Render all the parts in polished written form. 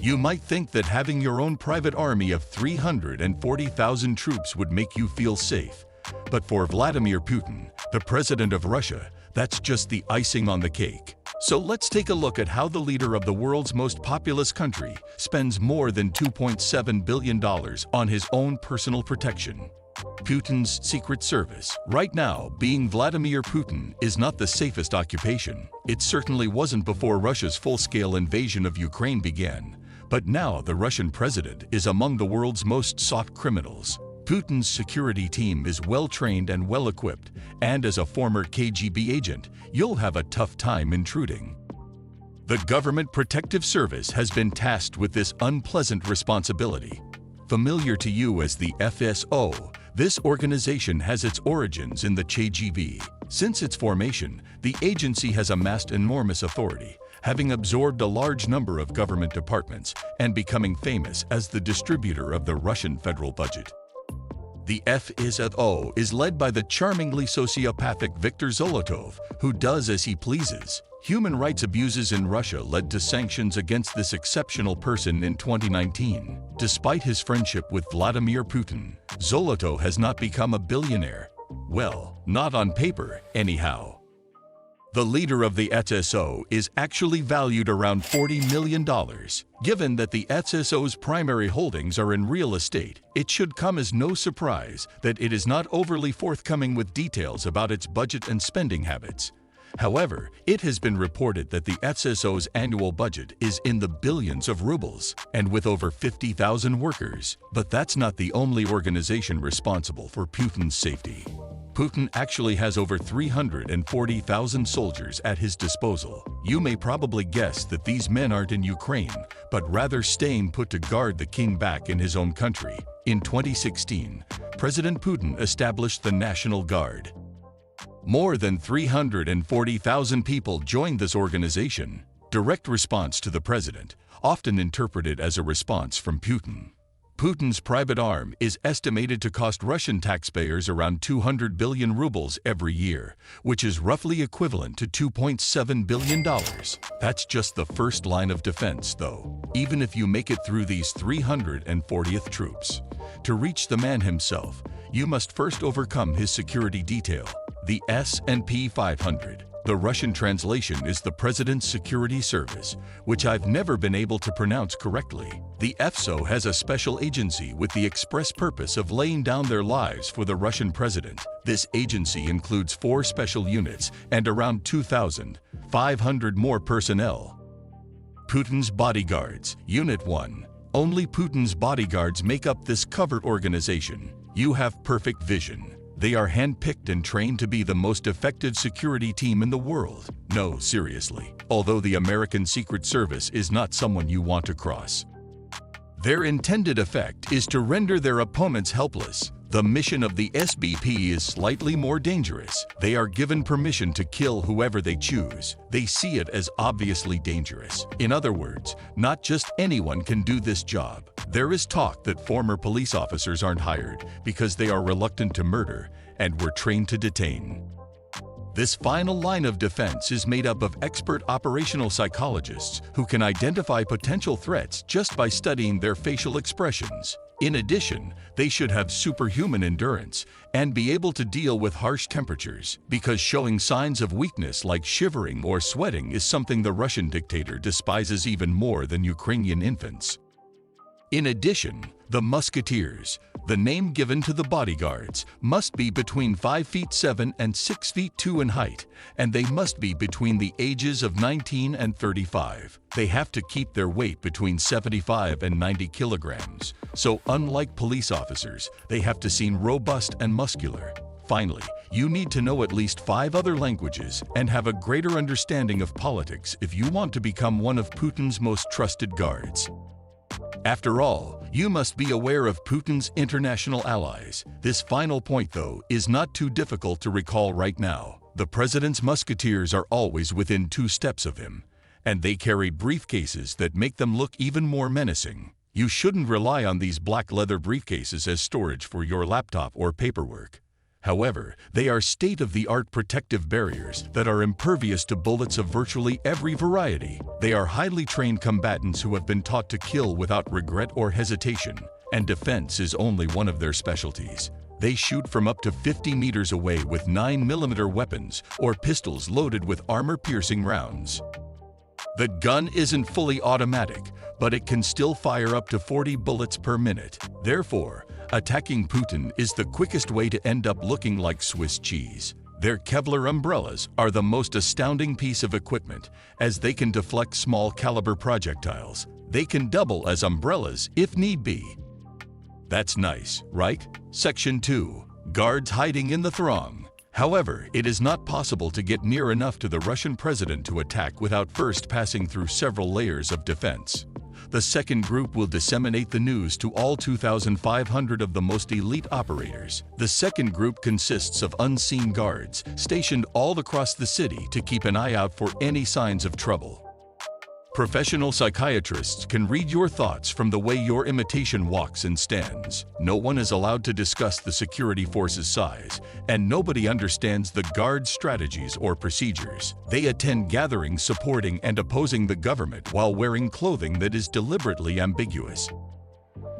You might think that having your own private army of 340,000 troops would make you feel safe. But for Vladimir Putin, the president of Russia, that's just the icing on the cake. So let's take a look at how the leader of the world's most populous country spends more than $2.7 billion on his own personal protection. Putin's Secret Service. Right now, being Vladimir Putin is not the safest occupation. It certainly wasn't before Russia's full-scale invasion of Ukraine began. But now the Russian president is among the world's most sought criminals. Putin's security team is well-trained and well-equipped, and as a former KGB agent, you'll have a tough time intruding. The Government Protective Service has been tasked with this unpleasant responsibility. Familiar to you as the FSO, this organization has its origins in the KGB. Since its formation, the agency has amassed enormous authority, having absorbed a large number of government departments and becoming famous as the distributor of the Russian federal budget. The FSO is led by the charmingly sociopathic Viktor Zolotov, who does as he pleases. Human rights abuses in Russia led to sanctions against this exceptional person in 2019. Despite his friendship with Vladimir Putin, Zolotov has not become a billionaire. Well, not on paper, anyhow. The leader of the FSO is actually valued around $40 million. Given that the FSO's primary holdings are in real estate, it should come as no surprise that it is not overly forthcoming with details about its budget and spending habits. However, it has been reported that the FSO's annual budget is in the billions of rubles, and with over 50,000 workers. But that's not the only organization responsible for Putin's safety. Putin actually has over 340,000 soldiers at his disposal. You may probably guess that these men aren't in Ukraine, but rather staying put to guard the king back in his own country. In 2016, President Putin established the National Guard. More than 340,000 people joined this organization. Direct response to the president, often interpreted as a response from Putin. Putin's private arm is estimated to cost Russian taxpayers around 200 billion rubles every year, which is roughly equivalent to $2.7 billion. That's just the first line of defense, though, even if you make it through these 340th troops. To reach the man himself, you must first overcome his security detail, the S&P 500. The Russian translation is the President's Security Service, which I've never been able to pronounce correctly. The FSO has a special agency with the express purpose of laying down their lives for the Russian president. This agency includes 4 special units and around 2,500 more personnel. Putin's Bodyguards, Unit 1. Only Putin's bodyguards make up this covert organization. You have perfect vision. They are handpicked and trained to be the most effective security team in the world. No, seriously. Although the American Secret Service is not someone you want to cross. Their intended effect is to render their opponents helpless. The mission of the SBP is slightly more dangerous. They are given permission to kill whoever they choose. They see it as obviously dangerous. In other words, not just anyone can do this job. There is talk that former police officers aren't hired because they are reluctant to murder and were trained to detain. This final line of defense is made up of expert operational psychologists who can identify potential threats just by studying their facial expressions. In addition, they should have superhuman endurance and be able to deal with harsh temperatures, because showing signs of weakness like shivering or sweating is something the Russian dictator despises even more than Ukrainian infants. In addition, the musketeers, the name given to the bodyguards, must be between 5 feet 7 and 6 feet 2 in height, and they must be between the ages of 19 and 35. They have to keep their weight between 75 and 90 kilograms. So unlike police officers, they have to seem robust and muscular. Finally, you need to know at least 5 other languages and have a greater understanding of politics if you want to become one of Putin's most trusted guards. After all, you must be aware of Putin's international allies. This final point, though, is not too difficult to recall right now. The president's musketeers are always within 2 steps of him, and they carry briefcases that make them look even more menacing. You shouldn't rely on these black leather briefcases as storage for your laptop or paperwork. However, they are state-of-the-art protective barriers that are impervious to bullets of virtually every variety. They are highly trained combatants who have been taught to kill without regret or hesitation, and defense is only one of their specialties. They shoot from up to 50 meters away with 9mm weapons or pistols loaded with armor-piercing rounds. The gun isn't fully automatic, but it can still fire up to 40 bullets per minute. Therefore, attacking Putin is the quickest way to end up looking like Swiss cheese. Their Kevlar umbrellas are the most astounding piece of equipment, as they can deflect small-caliber projectiles. They can double as umbrellas if need be. That's nice, right? Section 2. Guards hiding in the throng. However, it is not possible to get near enough to the Russian president to attack without first passing through several layers of defense. The second group will disseminate the news to all 2,500 of the most elite operators. The second group consists of unseen guards stationed all across the city to keep an eye out for any signs of trouble. Professional psychiatrists can read your thoughts from the way your imitation walks and stands. No one is allowed to discuss the security force's size, and nobody understands the guard's strategies or procedures. They attend gatherings supporting and opposing the government while wearing clothing that is deliberately ambiguous.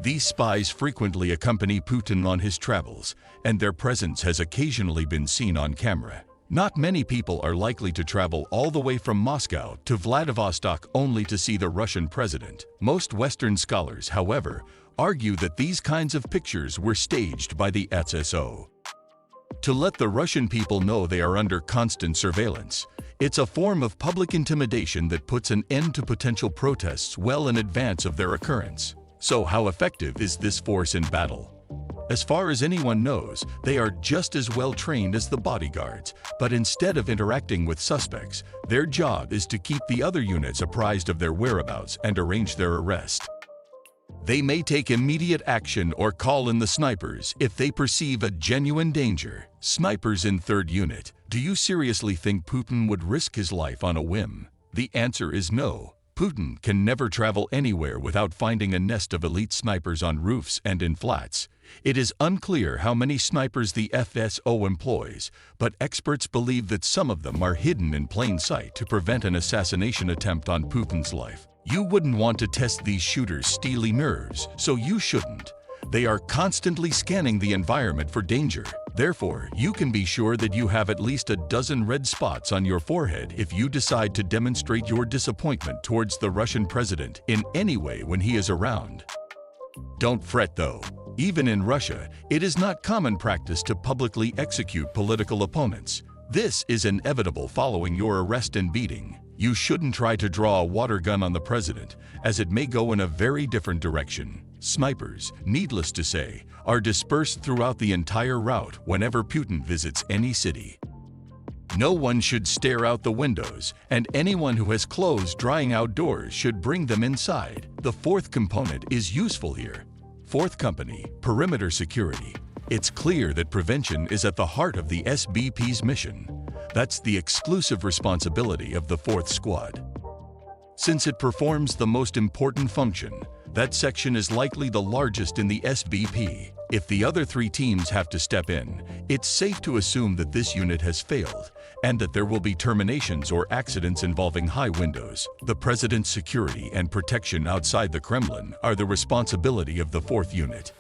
These spies frequently accompany Putin on his travels, and their presence has occasionally been seen on camera. Not many people are likely to travel all the way from Moscow to Vladivostok only to see the Russian president. Most Western scholars, however, argue that these kinds of pictures were staged by the SSO to let the Russian people know they are under constant surveillance. It's a form of public intimidation that puts an end to potential protests well in advance of their occurrence. So how effective is this force in battle? As far as anyone knows, they are just as well trained as the bodyguards, but instead of interacting with suspects, their job is to keep the other units apprised of their whereabouts and arrange their arrest. They may take immediate action or call in the snipers if they perceive a genuine danger. Snipers in 3rd Unit. Do you seriously think Putin would risk his life on a whim? The answer is no. Putin can never travel anywhere without finding a nest of elite snipers on roofs and in flats. It is unclear how many snipers the FSO employs, but experts believe that some of them are hidden in plain sight to prevent an assassination attempt on Putin's life. You wouldn't want to test these shooters' steely nerves, so you shouldn't. They are constantly scanning the environment for danger. Therefore, you can be sure that you have at least a dozen red spots on your forehead if you decide to demonstrate your disappointment towards the Russian president in any way when he is around. Don't fret though. Even in Russia, it is not common practice to publicly execute political opponents. This is inevitable following your arrest and beating. You shouldn't try to draw a water gun on the president, as it may go in a very different direction. Snipers, needless to say, are dispersed throughout the entire route whenever Putin visits any city. No one should stare out the windows, and anyone who has clothes drying outdoors should bring them inside. The 4th component is useful here. 4th Company, Perimeter Security. It's clear that prevention is at the heart of the SBP's mission. That's the exclusive responsibility of the 4th Squad. Since it performs the most important function, that section is likely the largest in the SBP. If the other 3 teams have to step in, it's safe to assume that this unit has failed, and that there will be terminations or accidents involving high windows. The president's security and protection outside the Kremlin are the responsibility of the 4th Unit.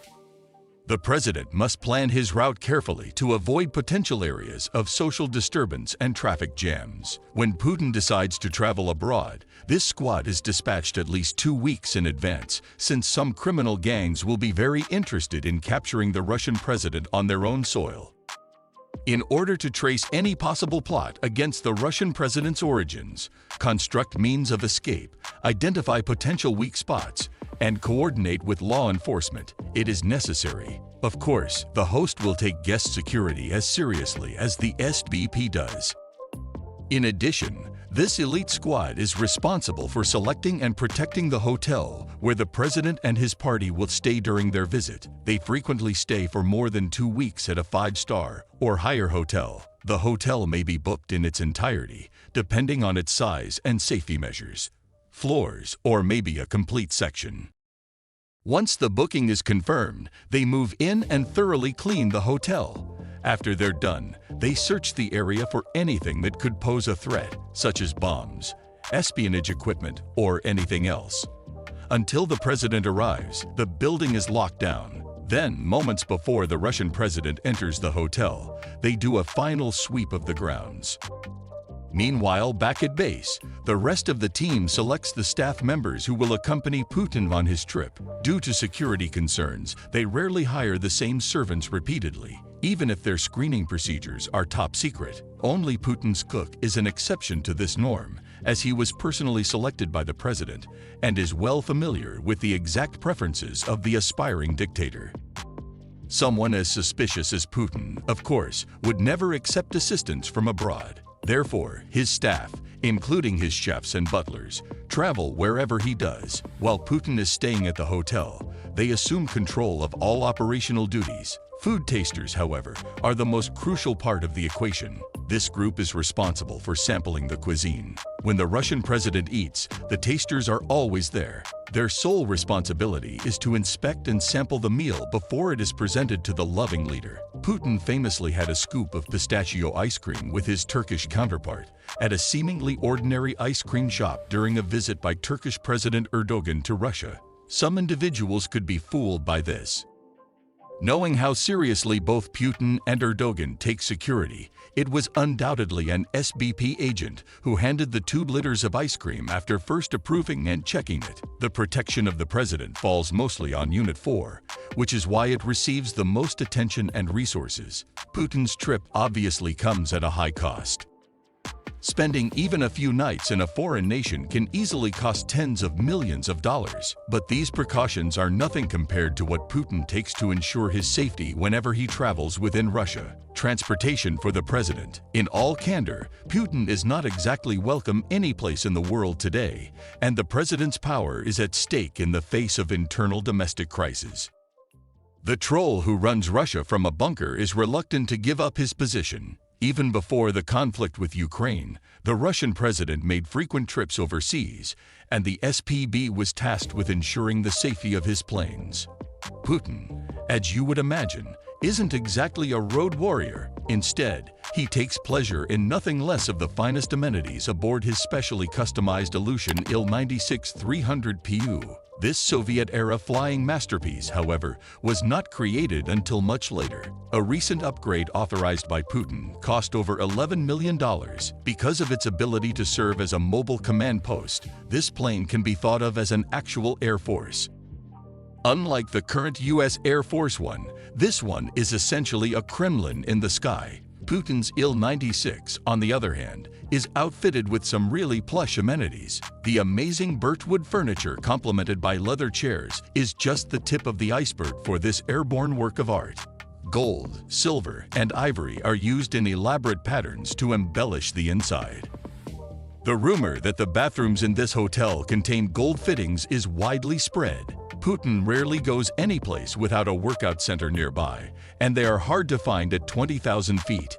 The president must plan his route carefully to avoid potential areas of social disturbance and traffic jams. When Putin decides to travel abroad, this squad is dispatched at least 2 weeks in advance, since some criminal gangs will be very interested in capturing the Russian president on their own soil. In order to trace any possible plot against the Russian president's origins, construct means of escape, identify potential weak spots, and coordinate with law enforcement, it is necessary. Of course, the host will take guest security as seriously as the SBP does. In addition, this elite squad is responsible for selecting and protecting the hotel where the president and his party will stay during their visit. They frequently stay for more than 2 weeks at a 5-star or higher hotel. The hotel may be booked in its entirety, depending on its size and safety measures. Floors, or maybe a complete section. Once the booking is confirmed, they move in and thoroughly clean the hotel. After they're done, they search the area for anything that could pose a threat, such as bombs, espionage equipment, or anything else. Until the president arrives, the building is locked down. Then, moments before the Russian president enters the hotel, they do a final sweep of the grounds. Meanwhile, back at base, the rest of the team selects the staff members who will accompany Putin on his trip. Due to security concerns, they rarely hire the same servants repeatedly, even if their screening procedures are top secret. Only Putin's cook is an exception to this norm, as he was personally selected by the president and is well familiar with the exact preferences of the aspiring dictator. Someone as suspicious as Putin, of course, would never accept assistance from abroad. Therefore, his staff, including his chefs and butlers, travel wherever he does. While Putin is staying at the hotel, they assume control of all operational duties. Food tasters, however, are the most crucial part of the equation. This group is responsible for sampling the cuisine. When the Russian president eats, the tasters are always there. Their sole responsibility is to inspect and sample the meal before it is presented to the loving leader. Putin famously had a scoop of pistachio ice cream with his Turkish counterpart at a seemingly ordinary ice cream shop during a visit by Turkish President Erdogan to Russia. Some individuals could be fooled by this. Knowing how seriously both Putin and Erdogan take security, it was undoubtedly an SBP agent who handed the 2 liters of ice cream after first approving and checking it. The protection of the president falls mostly on Unit 4, which is why it receives the most attention and resources. Putin's trip obviously comes at a high cost. Spending even a few nights in a foreign nation can easily cost tens of millions of dollars. But these precautions are nothing compared to what Putin takes to ensure his safety whenever he travels within Russia. Transportation for the president. In all candor, Putin is not exactly welcome any place in the world today, and the president's power is at stake in the face of internal domestic crisis. The troll who runs Russia from a bunker is reluctant to give up his position. Even before the conflict with Ukraine, the Russian president made frequent trips overseas, and the SPB was tasked with ensuring the safety of his planes. Putin, as you would imagine, isn't exactly a road warrior. Instead, he takes pleasure in nothing less of the finest amenities aboard his specially customized Ilyushin Il-96-300 PU. This Soviet-era flying masterpiece, however, was not created until much later. A recent upgrade authorized by Putin cost over $11 million. Because of its ability to serve as a mobile command post, this plane can be thought of as an actual Air Force. Unlike the current U.S. Air Force One, this one is essentially a Kremlin in the sky. Putin's Il-96, on the other hand, is outfitted with some really plush amenities. The amazing birchwood furniture complemented by leather chairs is just the tip of the iceberg for this airborne work of art. Gold, silver, and ivory are used in elaborate patterns to embellish the inside. The rumor that the bathrooms in this hotel contain gold fittings is widely spread. Putin rarely goes anyplace without a workout center nearby, and they are hard to find at 20,000 feet.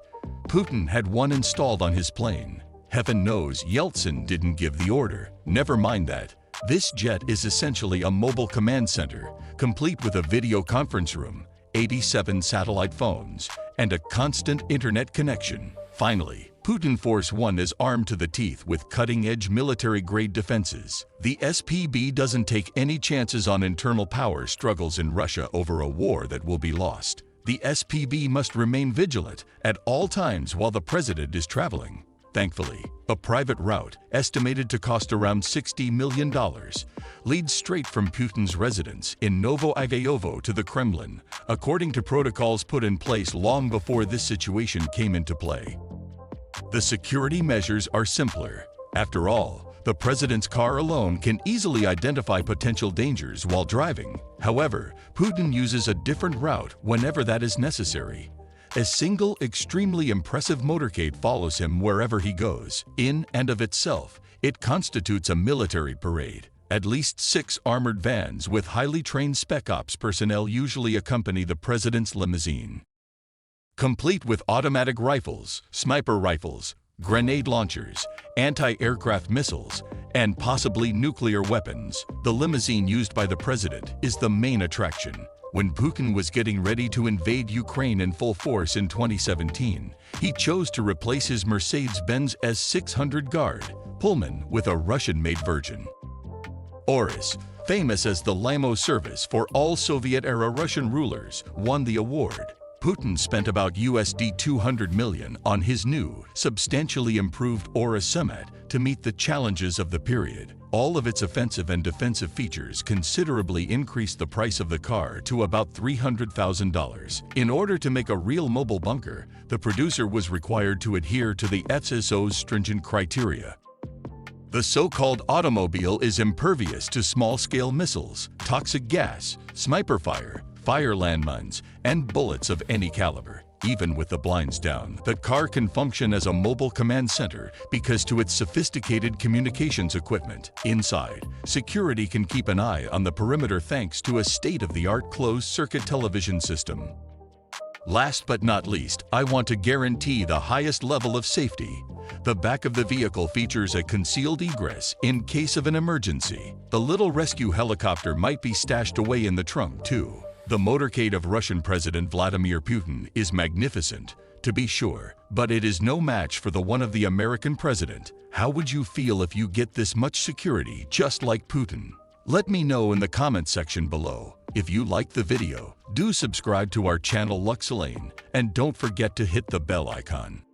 Putin had one installed on his plane. Heaven knows Yeltsin didn't give the order. Never mind that. This jet is essentially a mobile command center, complete with a video conference room, 87 satellite phones, and a constant internet connection. Finally, Putin Force One is armed to the teeth with cutting-edge military-grade defenses. The SPB doesn't take any chances on internal power struggles in Russia over a war that will be lost. The SPB must remain vigilant at all times while the president is traveling. Thankfully, a private route, estimated to cost around $60 million, leads straight from Putin's residence in Novo-Igayovo to the Kremlin, according to protocols put in place long before this situation came into play. The security measures are simpler. After all, the president's car alone can easily identify potential dangers while driving. However, Putin uses a different route whenever that is necessary. A single, extremely impressive motorcade follows him wherever he goes. In and of itself, it constitutes a military parade. At least 6 armored vans with highly trained Spec Ops personnel usually accompany the president's limousine. Complete with automatic rifles, sniper rifles, grenade launchers, anti-aircraft missiles, and possibly nuclear weapons, the limousine used by the president is the main attraction. When Putin was getting ready to invade Ukraine in full force in 2017, he chose to replace his Mercedes-Benz S600 Guard Pullman with a Russian-made version. Urus, famous as the limo service for all Soviet-era Russian rulers, won the award. Putin spent about USD 200 million on his new, substantially improved Urus Summit to meet the challenges of the period. All of its offensive and defensive features considerably increased the price of the car to about $300,000. In order to make a real mobile bunker, the producer was required to adhere to the FSO's stringent criteria. The so-called automobile is impervious to small-scale missiles, toxic gas, sniper fire, fire landmines, and bullets of any caliber. Even with the blinds down, the car can function as a mobile command center because to its sophisticated communications equipment. Inside, security can keep an eye on the perimeter thanks to a state-of-the-art closed-circuit television system. Last but not least, I want to guarantee the highest level of safety. The back of the vehicle features a concealed egress in case of an emergency. The little rescue helicopter might be stashed away in the trunk, too. The motorcade of Russian President Vladimir Putin is magnificent, to be sure, but it is no match for the one of the American president. How would you feel if you get this much security just like Putin? Let me know in the comment section below. If you liked the video, do subscribe to our channel Luxe Lane, and don't forget to hit the bell icon.